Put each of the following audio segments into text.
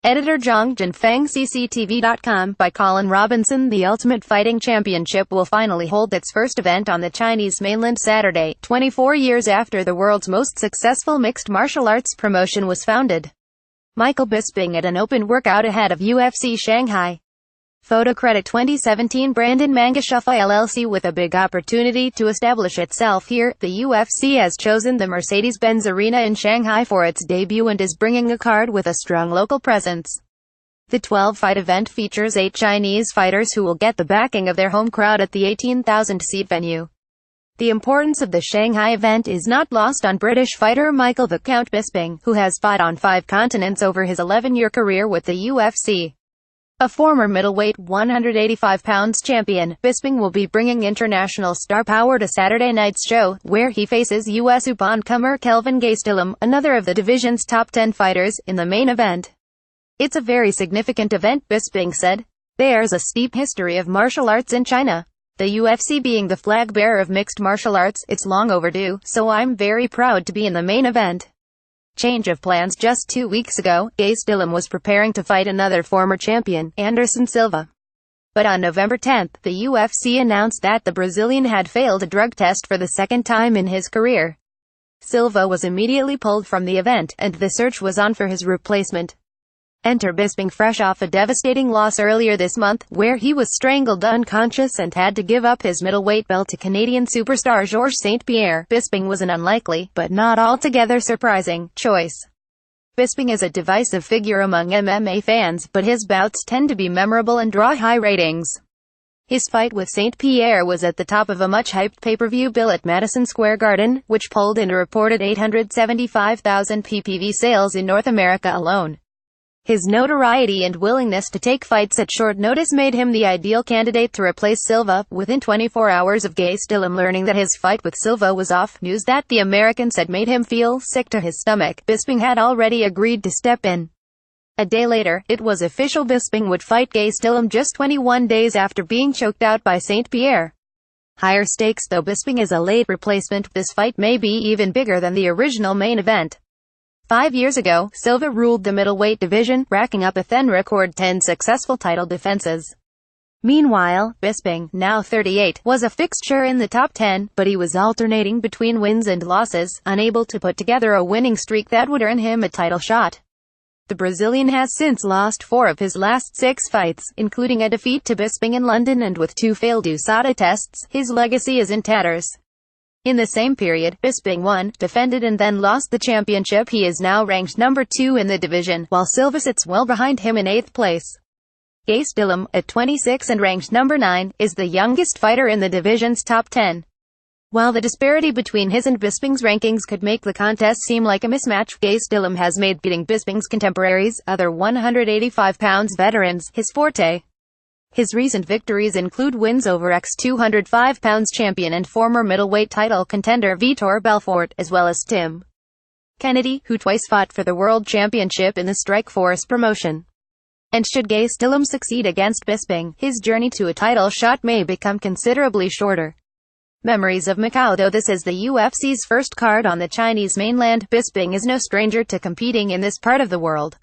Editor Zhang, Jianfeng, cctv.com. By Colin Robinson. The Ultimate Fighting Championship will finally hold its first event on the Chinese mainland Saturday, 24 years after the world's most successful mixed martial arts promotion was founded. Michael Bisping at an open workout ahead of UFC Shanghai. Photo credit 2017 Brandon Mangashufa LLC. With a big opportunity to establish itself here, the UFC has chosen the Mercedes-Benz Arena in Shanghai for its debut and is bringing a card with a strong local presence. The 12-fight event features 8 Chinese fighters who will get the backing of their home crowd at the 18,000-seat venue. The importance of the Shanghai event is not lost on British fighter Michael "The Count" Bisping, who has fought on 5 continents over his 11-year career with the UFC. A former middleweight 185-pounds champion, Bisping will be bringing international star power to Saturday night's show, where he faces US up-and-comer Kelvin Gastelum, another of the division's top 10 fighters, in the main event. "It's a very significant event," Bisping said. "There's a steep history of martial arts in China. The UFC being the flag bearer of mixed martial arts, it's long overdue, so I'm very proud to be in the main event." Change of plans. Just 2 weeks ago, Gastelum was preparing to fight another former champion, Anderson Silva. But on November 10th, the UFC announced that the Brazilian had failed a drug test for the second time in his career. Silva was immediately pulled from the event, and the search was on for his replacement. Enter Bisping fresh off a devastating loss earlier this month, where he was strangled unconscious and had to give up his middleweight belt to Canadian superstar Georges St-Pierre. Bisping was an unlikely, but not altogether surprising, choice. Bisping is a divisive figure among MMA fans, but his bouts tend to be memorable and draw high ratings. His fight with St-Pierre was at the top of a much-hyped pay-per-view bill at Madison Square Garden, which pulled in a reported 875,000 PPV sales in North America alone. His notoriety and willingness to take fights at short notice made him the ideal candidate to replace Silva. Within 24 hours of Gastelum learning that his fight with Silva was off, news that the American said made him feel sick to his stomach, Bisping had already agreed to step in. A day later, it was official: Bisping would fight Gastelum just 21 days after being choked out by St-Pierre. Higher stakes though. Bisping is a late replacement. This fight may be even bigger than the original main event. 5 years ago, Silva ruled the middleweight division, racking up a then record 10 successful title defenses. Meanwhile, Bisping, now 38, was a fixture in the top 10, but he was alternating between wins and losses, unable to put together a winning streak that would earn him a title shot. The Brazilian has since lost 4 of his last 6 fights, including a defeat to Bisping in London, and with 2 failed USADA tests, his legacy is in tatters. In the same period, Bisping won, defended and then lost the championship. He is now ranked number 2 in the division, while Silva sits well behind him in 8th place. Gastelum, at 26 and ranked number 9, is the youngest fighter in the division's top 10. While the disparity between his and Bisping's rankings could make the contest seem like a mismatch, Gastelum has made beating Bisping's contemporaries, other 185-pounds veterans, his forte. His recent victories include wins over ex-205-pounds champion and former middleweight title contender Vitor Belfort, as well as Tim Kennedy, who twice fought for the World Championship in the Strikeforce promotion. And should Gastelum succeed against Bisping, his journey to a title shot may become considerably shorter. Memories of Macau. Though this is the UFC's first card on the Chinese mainland, Bisping is no stranger to competing in this part of the world.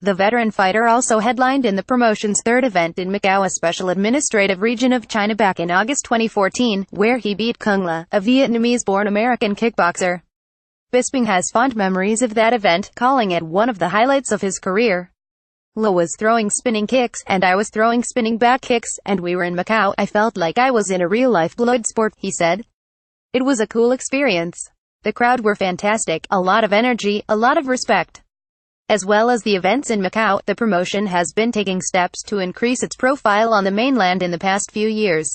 The veteran fighter also headlined in the promotion's 3rd event in Macau, a special administrative region of China, back in August 2014, where he beat Kung La, a Vietnamese-born American kickboxer. Bisping has fond memories of that event, calling it one of the highlights of his career. "La was throwing spinning kicks, and I was throwing spinning back kicks, and we were in Macau. I felt like I was in a real-life blood sport," he said. "It was a cool experience. The crowd were fantastic, a lot of energy, a lot of respect." As well as the events in Macau, the promotion has been taking steps to increase its profile on the mainland in the past few years.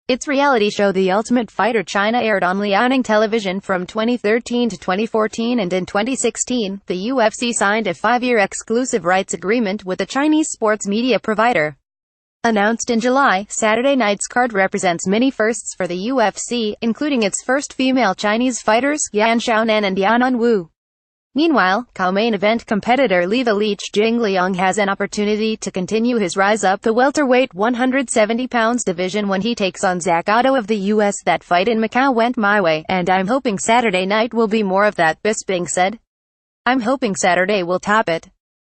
Its reality show The Ultimate Fighter China aired on Liaoning Television from 2013 to 2014, and in 2016, the UFC signed a 5-year exclusive rights agreement with a Chinese sports media provider. Announced in July, Saturday night's card represents many firsts for the UFC, including its first female Chinese fighters, Yan Xiaonan and Yanan Wu. Meanwhile, co-main event competitor Leva Leach Jing Liang has an opportunity to continue his rise up the welterweight 170-pounds division when he takes on Zach Otto of the US. "That fight in Macau went my way, and I'm hoping Saturday night will be more of that," Bisping said. "I'm hoping Saturday will top it.